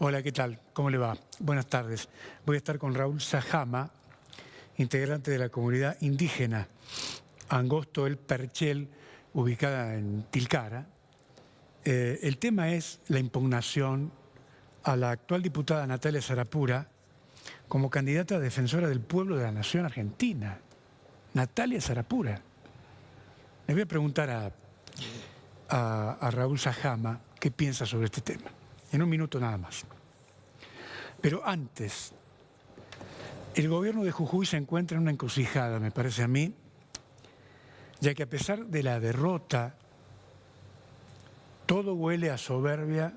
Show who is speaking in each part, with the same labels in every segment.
Speaker 1: Hola, ¿qué tal? ¿Cómo le va? Buenas tardes. Voy a estar con Raúl Sajama, integrante de la comunidad indígena Angosto El Perchel, ubicada en Tilcara. El tema es la impugnación a la actual diputada Natalia Sarapura como candidata defensora del pueblo de la nación argentina. Natalia Sarapura. Le voy a preguntar a Raúl Sajama qué piensa sobre este tema. En un minuto nada más. Pero antes, el gobierno de Jujuy se encuentra en una encrucijada, me parece a mí, ya que a pesar de la derrota, todo huele a soberbia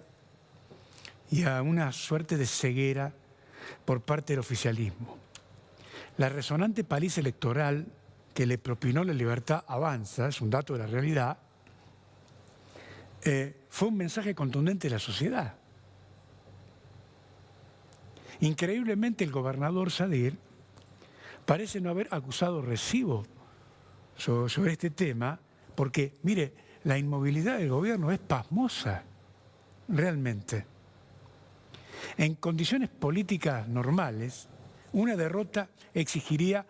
Speaker 1: y a una suerte de ceguera por parte del oficialismo. La resonante paliza electoral que le propinó La Libertad Avanza, es un dato de la realidad, fue un mensaje contundente de la sociedad. Increíblemente, el gobernador Sadir parece no haber acusado recibo sobre este tema, porque, mire, la inmovilidad del gobierno es pasmosa, realmente. En condiciones políticas normales, una derrota exigiría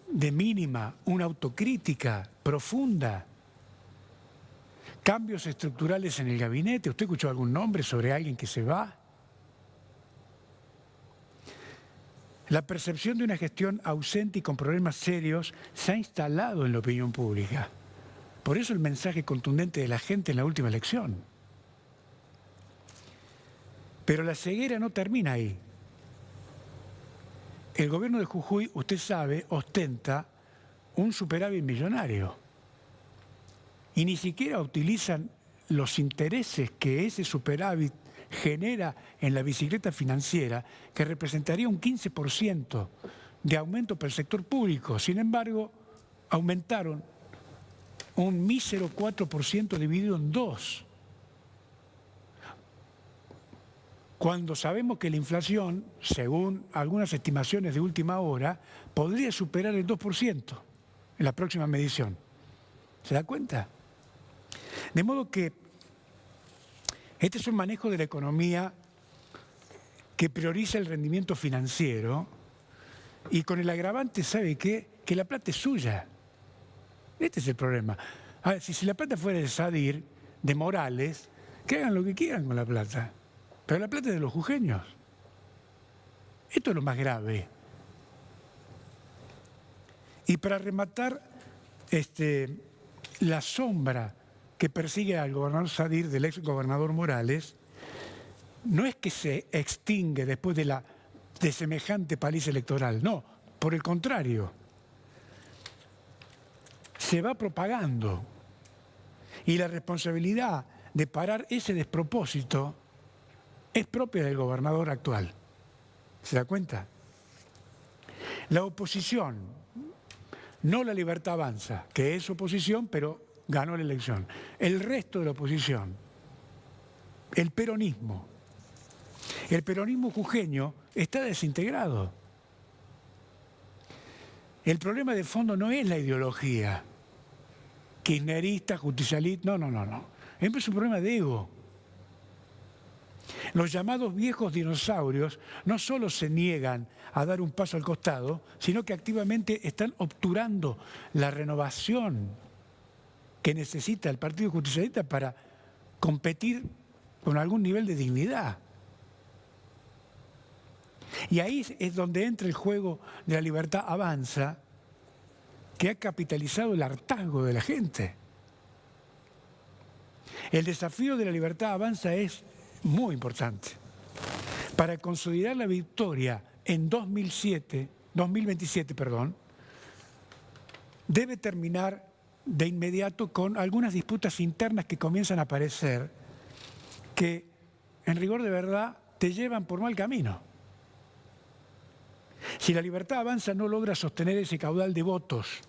Speaker 1: de mínima una autocrítica profunda, cambios estructurales en el gabinete. ¿Usted escuchó algún nombre sobre alguien que se va? La percepción de una gestión ausente y con problemas serios se ha instalado en la opinión pública. Por eso el mensaje contundente de la gente en la última elección. Pero la ceguera no termina ahí. El gobierno de Jujuy, usted sabe, ostenta un superávit millonario. Y ni siquiera utilizan los intereses que ese superávit genera en la bicicleta financiera, que representaría un 15% de aumento para el sector público. Sin embargo, aumentaron un mísero 4% dividido en dos. Cuando sabemos que la inflación, según algunas estimaciones de última hora, podría superar el 2% en la próxima medición. ¿Se da cuenta? De modo que este es un manejo de la economía que prioriza el rendimiento financiero y con el agravante, ¿sabe qué? Que la plata es suya. Este es el problema. A ver, si la plata fuera de Sadir, de Morales, que hagan lo que quieran con la plata. Pero la plata es de los jujeños. Esto es lo más grave. Y para rematar, la sombra que persigue al gobernador Sadir del ex gobernador Morales no es que se extingue después de semejante paliza electoral, no, por el contrario, se va propagando. Y la responsabilidad de parar ese despropósito es propia del gobernador actual. ¿Se da cuenta? La oposición, no La Libertad Avanza, que es oposición, pero ganó la elección. El resto de la oposición, el peronismo jujeño está desintegrado. El problema de fondo no es la ideología kirchnerista, justicialista, no. Es un problema de ego. Los llamados viejos dinosaurios no solo se niegan a dar un paso al costado, sino que activamente están obturando la renovación que necesita el Partido Justicialista para competir con algún nivel de dignidad. Y ahí es donde entra el juego de La Libertad Avanza, que ha capitalizado el hartazgo de la gente. El desafío de La Libertad Avanza es muy importante. Para consolidar la victoria en 2027, debe terminar de inmediato con algunas disputas internas que comienzan a aparecer, que en rigor de verdad te llevan por mal camino. Si La Libertad Avanza no logra sostener ese caudal de votos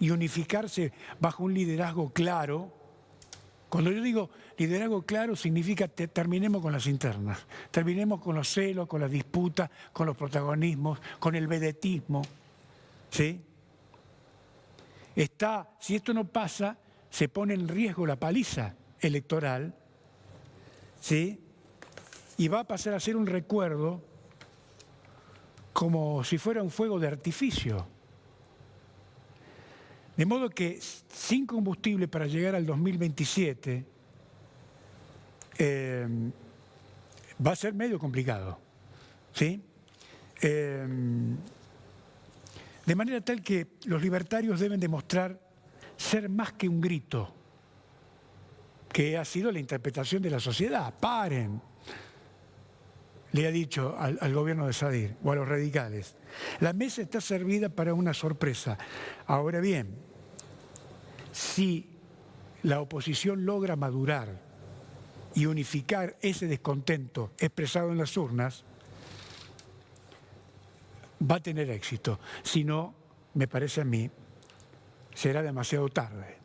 Speaker 1: y unificarse bajo un liderazgo claro, cuando yo digo liderazgo claro significa que terminemos con las internas, terminemos con los celos, con las disputas, con los protagonismos, con el vedetismo, ¿sí? Si esto no pasa, se pone en riesgo la paliza electoral, ¿sí? y va a pasar a ser un recuerdo como si fuera un fuego de artificio. De modo que sin combustible para llegar al 2027 va a ser medio complicado, ¿sí? De manera tal que los libertarios deben demostrar ser más que un grito, que ha sido la interpretación de la sociedad. ¡Paren!, le ha dicho al gobierno de Sadir o a los radicales. La mesa está servida para una sorpresa. Ahora bien, si la oposición logra madurar y unificar ese descontento expresado en las urnas, va a tener éxito. Si no, me parece a mí, será demasiado tarde.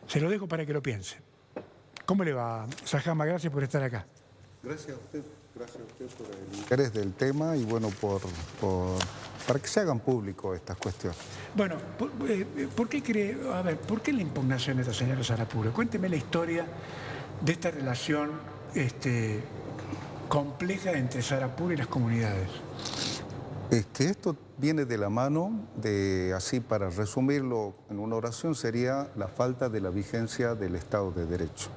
Speaker 1: Se lo dejo para que lo piense. ¿Cómo le va, Sajama? Gracias por estar acá.
Speaker 2: Gracias a usted por el interés del tema y bueno, para que se hagan público estas cuestiones.
Speaker 1: Bueno, ¿por qué cree, a ver, por qué la impugnación de esta señora Sarapuro? Cuénteme la historia de esta relación compleja entre Sarapuro y las comunidades.
Speaker 2: Es que esto viene de la mano de, así para resumirlo en una oración, sería la falta de la vigencia del Estado de Derecho.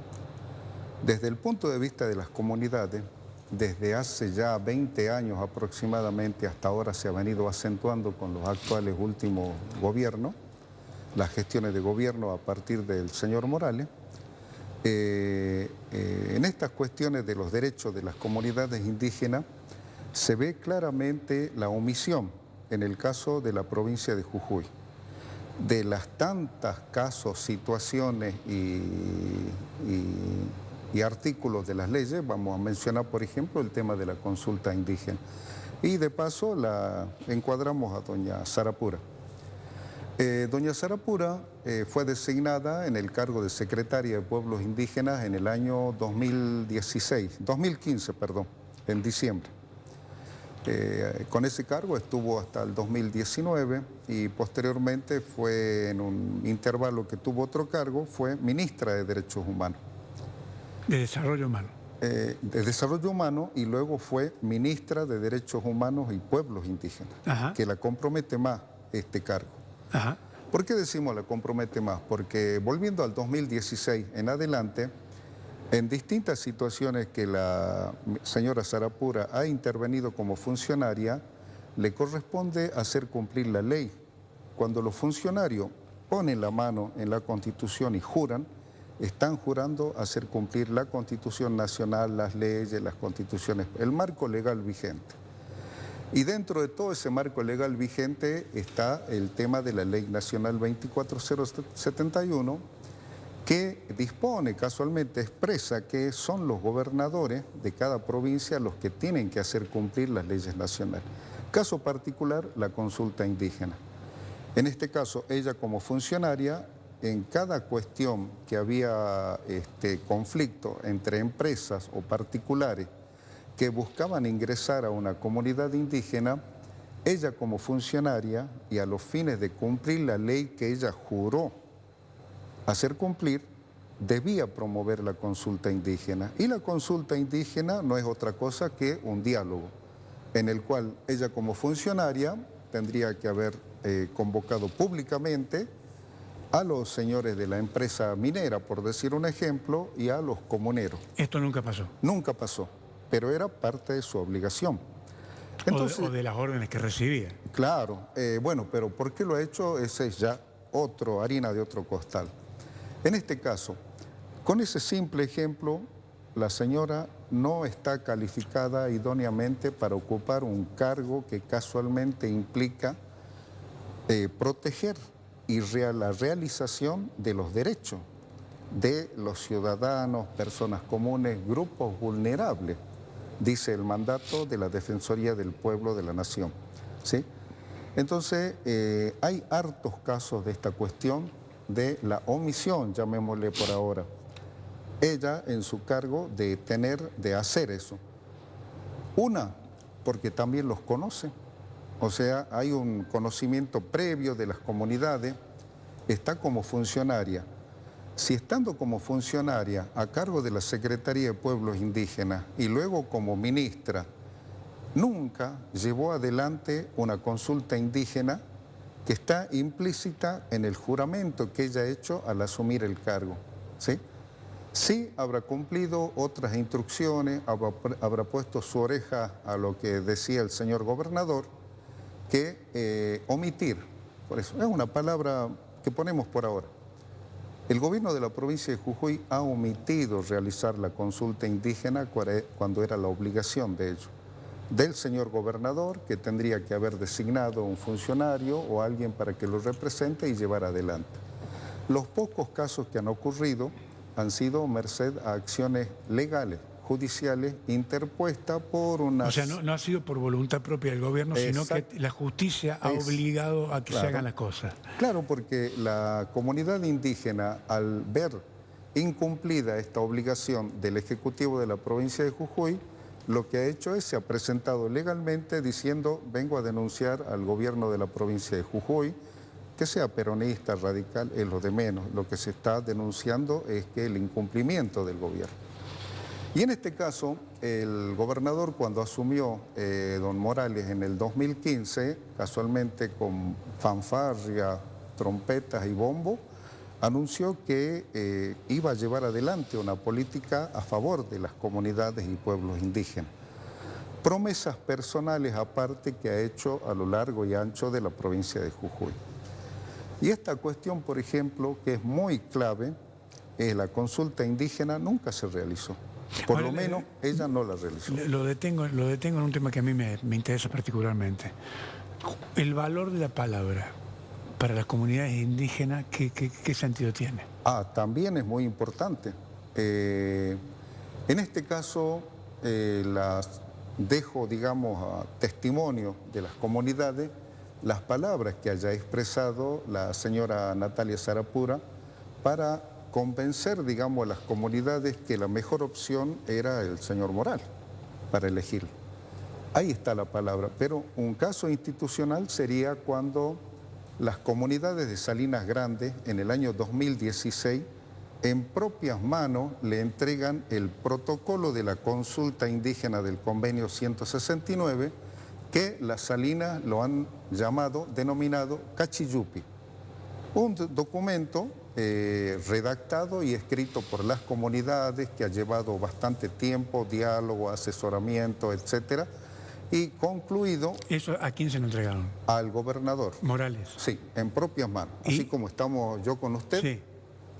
Speaker 2: Desde el punto de vista de las comunidades, desde hace ya 20 años aproximadamente hasta ahora se ha venido acentuando con los actuales últimos gobiernos, las gestiones de gobierno a partir del señor Morales. En estas cuestiones de los derechos de las comunidades indígenas se ve claramente la omisión en el caso de la provincia de Jujuy. De las tantas casos, situaciones y artículos de las leyes, vamos a mencionar por ejemplo el tema de la consulta indígena. Y de paso la encuadramos a doña Sarapura. Doña Sarapura fue designada en el cargo de secretaria de Pueblos Indígenas en el año 2015, en diciembre. Con ese cargo estuvo hasta el 2019 y posteriormente fue en un intervalo que tuvo otro cargo, fue ministra de Derechos Humanos.
Speaker 1: De Desarrollo Humano.
Speaker 2: De Desarrollo Humano y luego fue ministra de Derechos Humanos y Pueblos Indígenas,
Speaker 1: Ajá.
Speaker 2: que la compromete más este cargo.
Speaker 1: Ajá.
Speaker 2: ¿Por qué decimos la compromete más? Porque volviendo al 2016 en adelante, en distintas situaciones que la señora Sarapura ha intervenido como funcionaria, le corresponde hacer cumplir la ley. Cuando los funcionarios ponen la mano en la Constitución y juran, están jurando hacer cumplir la Constitución Nacional, las leyes, las constituciones, el marco legal vigente. Y dentro de todo ese marco legal vigente está el tema de la Ley Nacional 24071, que dispone, casualmente expresa que son los gobernadores de cada provincia los que tienen que hacer cumplir las leyes nacionales. Caso particular, la consulta indígena. En este caso, ella como funcionaria, en cada cuestión que había conflicto entre empresas o particulares que buscaban ingresar a una comunidad indígena, ella como funcionaria y a los fines de cumplir la ley que ella juró hacer cumplir, debía promover la consulta indígena. Y la consulta indígena no es otra cosa que un diálogo, en el cual ella como funcionaria tendría que haber convocado públicamente a los señores de la empresa minera, por decir un ejemplo, y a los comuneros.
Speaker 1: Esto nunca pasó.
Speaker 2: Nunca pasó, pero era parte de su obligación. Entonces,
Speaker 1: o de las órdenes que recibía.
Speaker 2: Claro, bueno, pero ¿por qué lo ha hecho? Ese es ya harina de otro costal. En este caso, con ese simple ejemplo, la señora no está calificada idóneamente para ocupar un cargo que casualmente implica proteger y la realización de los derechos de los ciudadanos, personas comunes, grupos vulnerables, dice el mandato de la Defensoría del Pueblo de la Nación, ¿sí? Entonces, hay hartos casos de esta cuestión de la omisión, llamémosle por ahora, ella en su cargo de hacer eso. Una, porque también los conoce, o sea, hay un conocimiento previo de las comunidades, está como funcionaria. si estando como funcionaria a cargo de la Secretaría de Pueblos Indígenas y luego como ministra, nunca llevó adelante una consulta indígena que está implícita en el juramento que ella ha hecho al asumir el cargo, ¿sí? Sí habrá cumplido otras instrucciones, habrá puesto su oreja a lo que decía el señor gobernador, que omitir, por eso es una palabra que ponemos por ahora. El gobierno de la provincia de Jujuy ha omitido realizar la consulta indígena cuando era la obligación de ello, del señor gobernador, que tendría que haber designado un funcionario o alguien para que lo represente y llevar adelante. Los pocos casos que han ocurrido han sido merced a acciones legales, judiciales, interpuestas por unas...
Speaker 1: O sea, no ha sido por voluntad propia del gobierno, sino que la justicia ha obligado a que se hagan las cosas.
Speaker 2: Claro, porque la comunidad indígena, al ver incumplida esta obligación del Ejecutivo de la provincia de Jujuy, lo que ha hecho es, se ha presentado legalmente diciendo, vengo a denunciar al gobierno de la provincia de Jujuy, que sea peronista, radical, es lo de menos. Lo que se está denunciando es que el incumplimiento del gobierno. Y en este caso, el gobernador, cuando asumió don Morales en el 2015, casualmente con fanfarria, trompetas y bombo, anunció que iba a llevar adelante una política a favor de las comunidades y pueblos indígenas. Promesas personales aparte que ha hecho a lo largo y ancho de la provincia de Jujuy. Y esta cuestión, por ejemplo, que es muy clave, la consulta indígena nunca se realizó. Por lo menos ella no la realizó.
Speaker 1: Lo detengo en un tema que a mí me interesa particularmente. El valor de la palabra para las comunidades indígenas, ¿qué sentido tiene?
Speaker 2: También es muy importante. En este caso, las dejo, digamos, a testimonio de las comunidades, las palabras que haya expresado la señora Natalia Sarapura para convencer, digamos, a las comunidades que la mejor opción era el señor Morales para elegirlo. Ahí está la palabra, pero un caso institucional sería cuando las comunidades de Salinas Grandes en el año 2016 en propias manos le entregan el protocolo de la consulta indígena del convenio 169 que las Salinas lo han denominado Cachiyupi. Un documento redactado y escrito por las comunidades que ha llevado bastante tiempo, diálogo, asesoramiento, etcétera, y concluido...
Speaker 1: ¿Eso a quién se lo entregaron?
Speaker 2: Al gobernador.
Speaker 1: Morales.
Speaker 2: Sí, en propias manos. Así como estamos yo con usted, sí.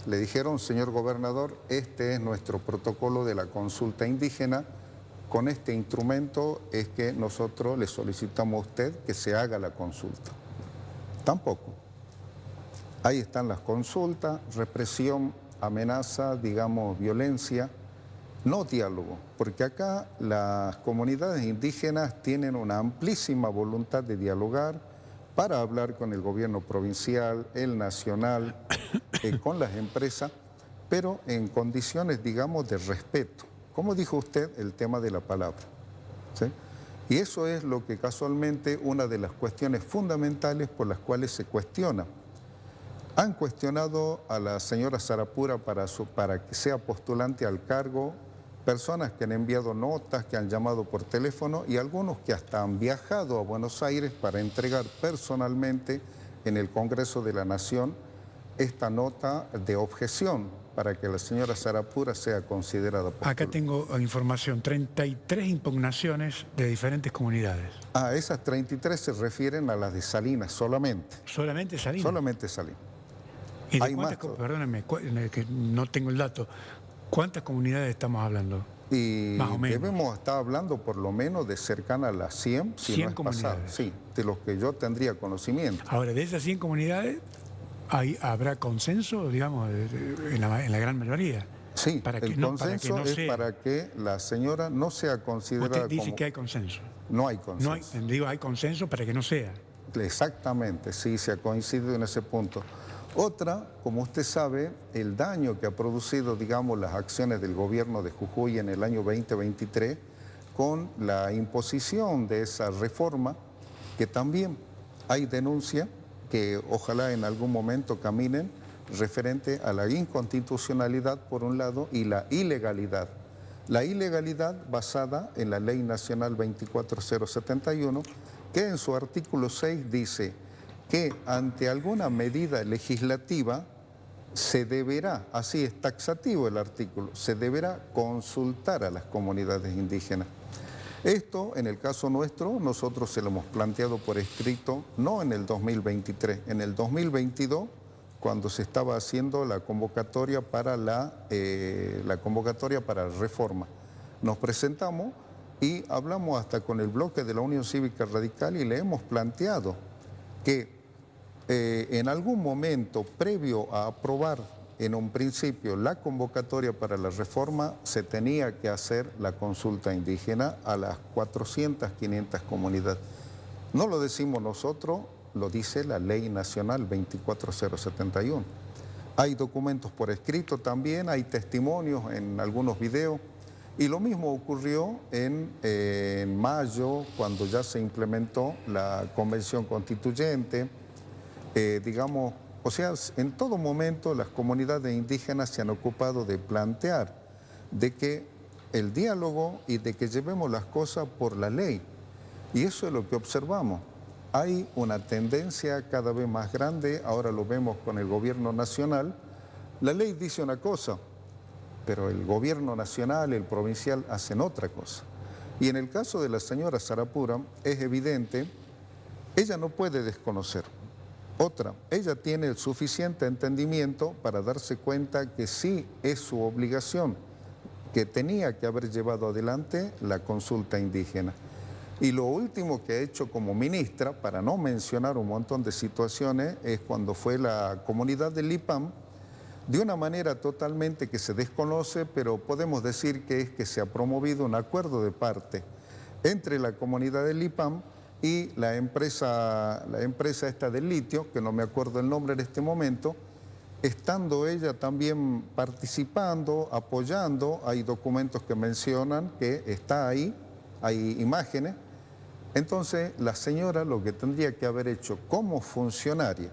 Speaker 2: Le dijeron, señor gobernador, este es nuestro protocolo de la consulta indígena, con este instrumento es que nosotros le solicitamos a usted que se haga la consulta. Tampoco. Ahí están las consultas, represión, amenaza, digamos, violencia, no diálogo, porque acá las comunidades indígenas tienen una amplísima voluntad de dialogar para hablar con el gobierno provincial, el nacional, con las empresas, pero en condiciones, digamos, de respeto. Como dijo usted, el tema de la palabra, ¿sí? Y eso es lo que casualmente una de las cuestiones fundamentales por las cuales se cuestiona. Han cuestionado a la señora Sarapura para que sea postulante al cargo, personas que han enviado notas, que han llamado por teléfono y algunos que hasta han viajado a Buenos Aires para entregar personalmente en el Congreso de la Nación esta nota de objeción para que la señora Sarapura sea considerada postulante.
Speaker 1: Acá tengo información, 33 impugnaciones de diferentes comunidades.
Speaker 2: Esas 33 se refieren a las de Salinas solamente.
Speaker 1: ¿Solamente Salinas?
Speaker 2: Solamente Salinas.
Speaker 1: ¿Y de cuántas, perdóname, que no tengo el dato, cuántas comunidades estamos hablando?
Speaker 2: Y más o menos. Debemos estar hablando por lo menos de cercana a las 100, si
Speaker 1: 100
Speaker 2: no es
Speaker 1: comunidades.
Speaker 2: Pasado. Sí, de los que yo tendría conocimiento.
Speaker 1: Ahora, de esas 100 comunidades, ¿habrá consenso, digamos, en la gran mayoría?
Speaker 2: Sí, el consenso es para que la señora no sea considerada
Speaker 1: Usted dice que hay consenso.
Speaker 2: No hay consenso.
Speaker 1: Hay consenso para que no sea.
Speaker 2: Exactamente, sí, se ha coincidido en ese punto. Otra, como usted sabe, el daño que ha producido, digamos, las acciones del gobierno de Jujuy en el año 2023 con la imposición de esa reforma, que también hay denuncia, que ojalá en algún momento caminen, referente a la inconstitucionalidad por un lado y la ilegalidad. La ilegalidad basada en la Ley Nacional 24071, que en su artículo 6 dice que ante alguna medida legislativa se deberá, así es taxativo el artículo, se deberá consultar a las comunidades indígenas. Esto, en el caso nuestro, nosotros se lo hemos planteado por escrito, no en el 2023, en el 2022, cuando se estaba haciendo la convocatoria para la reforma. Nos presentamos y hablamos hasta con el bloque de la Unión Cívica Radical y le hemos planteado que en algún momento previo a aprobar en un principio la convocatoria para la reforma se tenía que hacer la consulta indígena a las 400, 500 comunidades. No lo decimos nosotros, lo dice la Ley Nacional 24071. Hay documentos por escrito también, hay testimonios en algunos videos. Y lo mismo ocurrió en mayo, cuando ya se implementó la Convención Constituyente. Digamos, o sea, en todo momento las comunidades indígenas se han ocupado de plantear de que el diálogo y de que llevemos las cosas por la ley. Y eso es lo que observamos. Hay una tendencia cada vez más grande, ahora lo vemos con el gobierno nacional. La ley dice una cosa, pero el gobierno nacional, el provincial, hacen otra cosa. Y en el caso de la señora Sarapura, es evidente, ella no puede desconocer. Otra, ella tiene el suficiente entendimiento para darse cuenta que sí es su obligación, que tenía que haber llevado adelante la consulta indígena. Y lo último que ha hecho como ministra, para no mencionar un montón de situaciones, es cuando fue la comunidad del Lipam, de una manera totalmente que se desconoce, pero podemos decir que es que se ha promovido un acuerdo de parte entre la comunidad del Lipam y la empresa esta del litio, que no me acuerdo el nombre en este momento, estando ella también participando, apoyando. Hay documentos que mencionan que está ahí, hay imágenes. Entonces, la señora lo que tendría que haber hecho como funcionaria,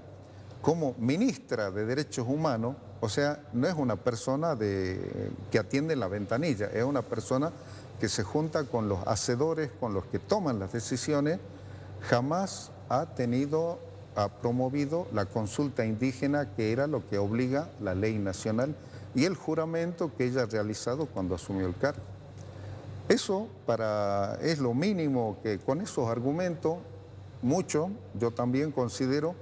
Speaker 2: como ministra de Derechos Humanos, o sea, no es una persona que atiende en la ventanilla, es una persona que se junta con los hacedores, con los que toman las decisiones. Jamás ha promovido la consulta indígena, que era lo que obliga la ley nacional y el juramento que ella ha realizado cuando asumió el cargo. Eso es lo mínimo que con esos argumentos, yo también considero,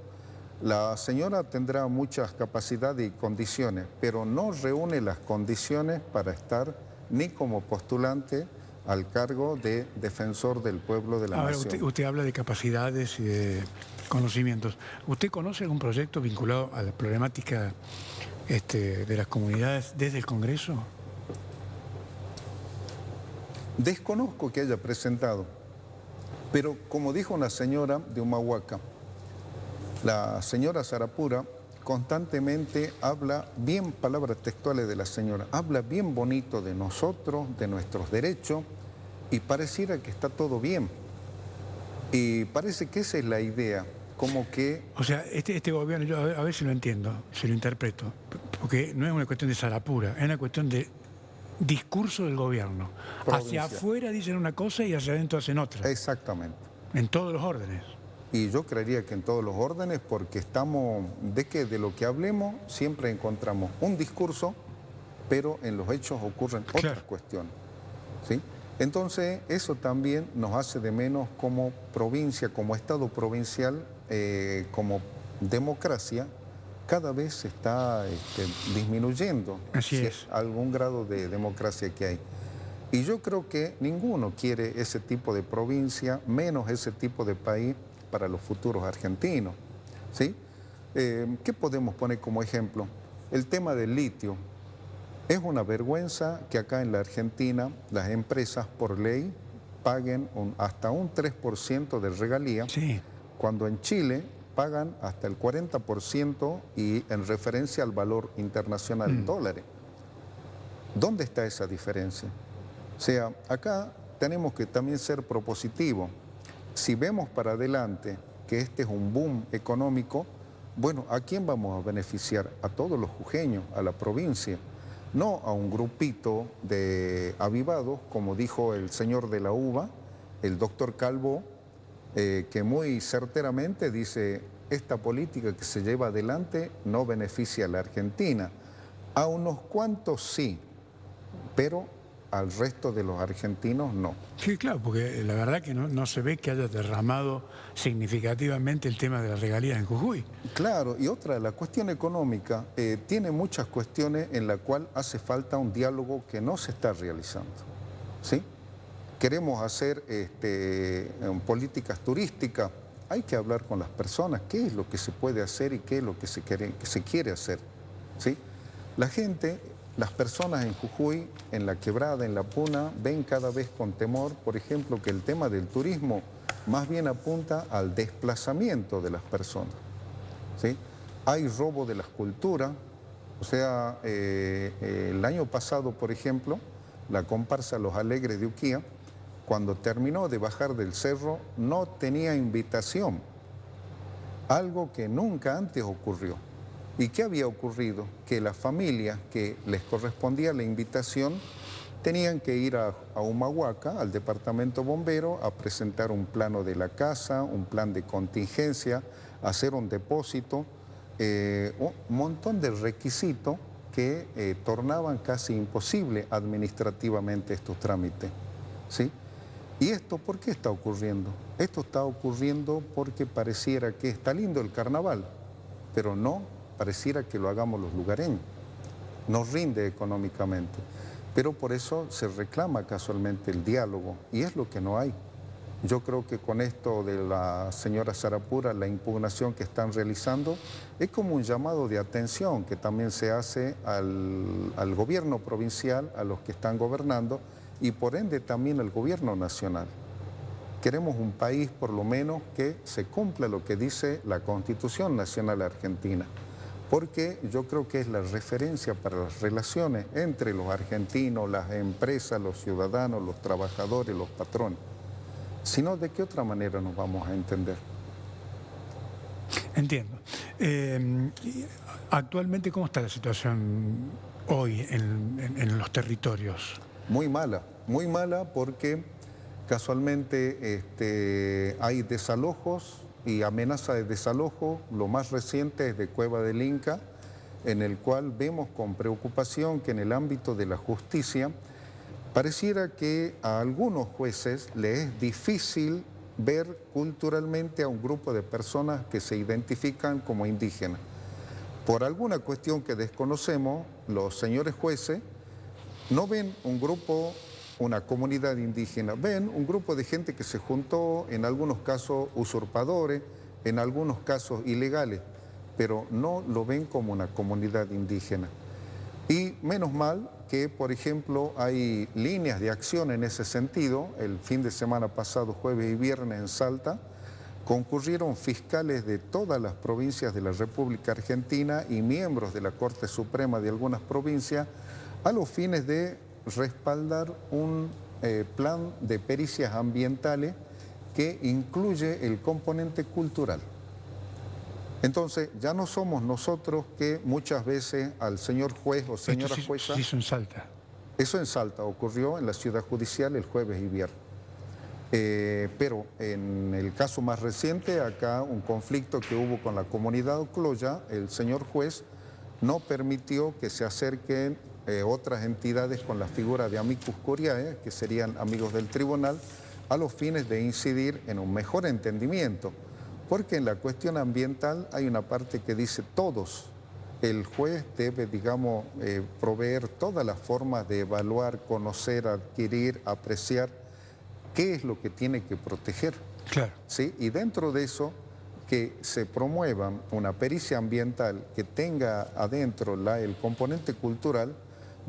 Speaker 2: la señora tendrá muchas capacidades y condiciones, pero no reúne las condiciones para estar ni como postulante al cargo de defensor del pueblo de la nación.
Speaker 1: Usted habla de capacidades y de conocimientos. ¿Usted conoce algún proyecto vinculado a la problemática de las comunidades desde el Congreso?
Speaker 2: Desconozco que haya presentado, pero como dijo una señora de Humahuaca, la señora Sarapura constantemente habla bien, palabras textuales de la señora, habla bien bonito de nosotros, de nuestros derechos, y pareciera que está todo bien. Y parece que esa es la idea, como que...
Speaker 1: O sea, este gobierno, yo a ver si lo entiendo, si lo interpreto, porque no es una cuestión de Sarapura, es una cuestión de discurso del gobierno.
Speaker 2: Provincial.
Speaker 1: Hacia afuera dicen una cosa y hacia adentro hacen otra.
Speaker 2: Exactamente.
Speaker 1: En todos los órdenes.
Speaker 2: Y yo creería que en todos los órdenes, porque estamos, de lo que hablemos, siempre encontramos un discurso, pero en los hechos ocurren otras cuestiones. ¿Sí? Entonces, eso también nos hace de menos como provincia, como Estado provincial, como democracia, cada vez se está disminuyendo.
Speaker 1: Así es.
Speaker 2: Algún grado de democracia que hay. Y yo creo que ninguno quiere ese tipo de provincia, menos ese tipo de país para los futuros argentinos. ¿Sí? ¿Qué podemos poner como ejemplo? El tema del litio. Es una vergüenza que acá en la Argentina las empresas por ley paguen hasta un 3% de regalía, cuando en Chile pagan hasta el 40% y en referencia al valor internacional en dólares. ¿Dónde está esa diferencia? O sea, acá tenemos que también ser propositivos. Si vemos para adelante que este es un boom económico, Bueno, ¿a quién vamos a beneficiar? A todos los jujeños, a la provincia, no a un grupito de avivados, como dijo el señor de la UBA, el doctor Calvo, que muy certeramente dice, esta política que se lleva adelante no beneficia a la Argentina. A unos cuantos sí, pero al resto de los argentinos no.
Speaker 1: Sí, claro, porque la verdad que no se ve que haya derramado significativamente el tema de la regalía en Jujuy.
Speaker 2: Claro, y otra, la cuestión económica tiene muchas cuestiones en la cual hace falta un diálogo que no se está realizando, ¿sí? Queremos hacer políticas turísticas, hay que hablar con las personas, qué es lo que se puede hacer y qué es lo que se quiere hacer, ¿sí? La gente, las personas en Jujuy, en la Quebrada, en la Puna, ven cada vez con temor, por ejemplo, que el tema del turismo más bien apunta al desplazamiento de las personas, ¿sí? Hay robo de las culturas, o sea, el año pasado, por ejemplo, la comparsa Los Alegres de Uquía, cuando terminó de bajar del cerro, no tenía invitación, algo que nunca antes ocurrió. ¿Y qué había ocurrido? Que las familias que les correspondía la invitación tenían que ir a Humahuaca, al departamento bombero, a presentar un plano de la casa, un plan de contingencia, hacer un depósito, un montón de requisitos que tornaban casi imposible administrativamente estos trámites, ¿sí? ¿Y esto por qué está ocurriendo? Esto está ocurriendo porque pareciera que está lindo el carnaval, pero no pareciera que lo hagamos los lugareños. Nos rinde económicamente, pero por eso se reclama casualmente el diálogo y es lo que no hay. Yo creo que con esto de la señora Sarapura, la impugnación que están realizando, es como un llamado de atención que también se hace al gobierno provincial, a los que están gobernando, y por ende también al gobierno nacional. Queremos un país, por lo menos, que se cumpla lo que dice la Constitución Nacional Argentina, porque yo creo que es la referencia para las relaciones entre los argentinos, las empresas, los ciudadanos, los trabajadores, los patrones. Si no, ¿de qué otra manera nos vamos a entender?
Speaker 1: Entiendo. Actualmente, ¿cómo está la situación hoy en los territorios?
Speaker 2: Muy mala porque casualmente hay desalojos y amenaza de desalojo. Lo más reciente es de Cueva del Inca, en el cual vemos con preocupación que en el ámbito de la justicia pareciera que a algunos jueces les es difícil ver culturalmente a un grupo de personas que se identifican como indígenas. Por alguna cuestión que desconocemos, los señores jueces no ven un grupo, una comunidad indígena, ven un grupo de gente que se juntó, en algunos casos usurpadores, en algunos casos ilegales, pero no lo ven como una comunidad indígena. Y menos mal que, por ejemplo, hay líneas de acción en ese sentido. El fin de semana pasado, jueves y viernes en Salta, concurrieron fiscales de todas las provincias de la República Argentina y miembros de la Corte Suprema de algunas provincias a los fines de respaldar un plan de pericias ambientales que incluye el componente cultural. Entonces, ya no somos nosotros que muchas veces al señor juez o señora jueza...
Speaker 1: Eso en Salta.
Speaker 2: Eso en Salta ocurrió en la ciudad judicial el jueves y viernes. Pero en el caso más reciente, acá un conflicto que hubo con la comunidad Ocloya, el señor juez no permitió que se acerquen otras entidades con la figura de amicus curiae, que serían amigos del tribunal, a los fines de incidir en un mejor entendimiento. Porque en la cuestión ambiental hay una parte que dice todos. El juez debe, digamos, proveer todas las formas de evaluar, conocer, adquirir, apreciar qué es lo que tiene que proteger.
Speaker 1: Claro.
Speaker 2: ¿Sí? Y dentro de eso, que se promueva una pericia ambiental que tenga adentro el componente cultural,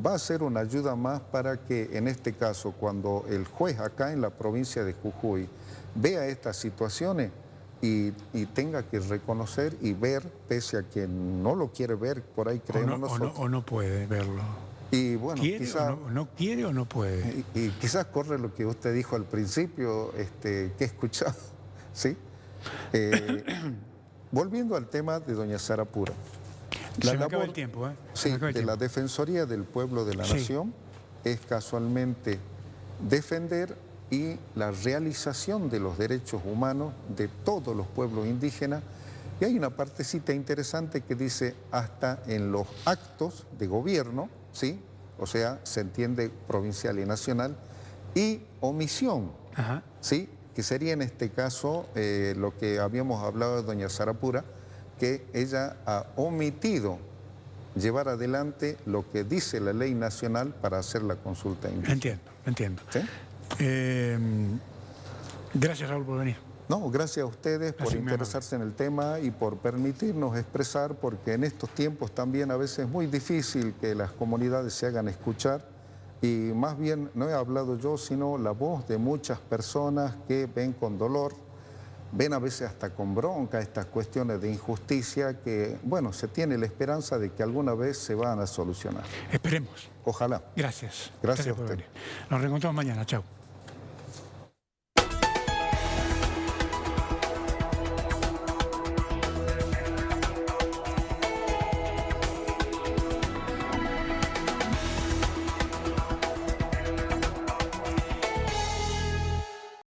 Speaker 2: va a ser una ayuda más para que, en este caso, cuando el juez acá en la provincia de Jujuy vea estas situaciones, y tenga que reconocer y ver, pese a que no lo quiere ver, por ahí creemos nosotros.
Speaker 1: O no puede verlo.
Speaker 2: Y bueno,
Speaker 1: ¿Quiere
Speaker 2: quizás,
Speaker 1: no quiere o no puede?
Speaker 2: y quizás corre lo que usted dijo al principio, que he escuchado, ¿sí? volviendo al tema de doña Sarapura.
Speaker 1: Se me acaba el tiempo, ¿eh?
Speaker 2: Sí, de la Defensoría del Pueblo de la Nación es casualmente defender y la realización de los derechos humanos de todos los pueblos indígenas. Y hay una partecita interesante que dice hasta en los actos de gobierno, ¿sí? O sea, se entiende provincial y nacional, y omisión, ¿sí? Que sería en este caso lo que habíamos hablado de doña Sarapura, que ella ha omitido llevar adelante lo que dice la ley nacional para hacer la consulta indígena.
Speaker 1: Entiendo.
Speaker 2: ¿Sí?
Speaker 1: Gracias, Raúl, por venir.
Speaker 2: No, gracias a ustedes por
Speaker 1: Así
Speaker 2: interesarse en el tema y por permitirnos expresar, porque en estos tiempos también a veces es muy difícil que las comunidades se hagan escuchar, y más bien no he hablado yo, sino la voz de muchas personas que ven con dolor, ven a veces hasta con bronca estas cuestiones de injusticia que, bueno, se tiene la esperanza de que alguna vez se van a solucionar.
Speaker 1: Esperemos.
Speaker 2: Ojalá.
Speaker 1: Gracias.
Speaker 2: Gracias a
Speaker 1: por
Speaker 2: usted.
Speaker 1: venir. Nos reencontramos mañana. Chao.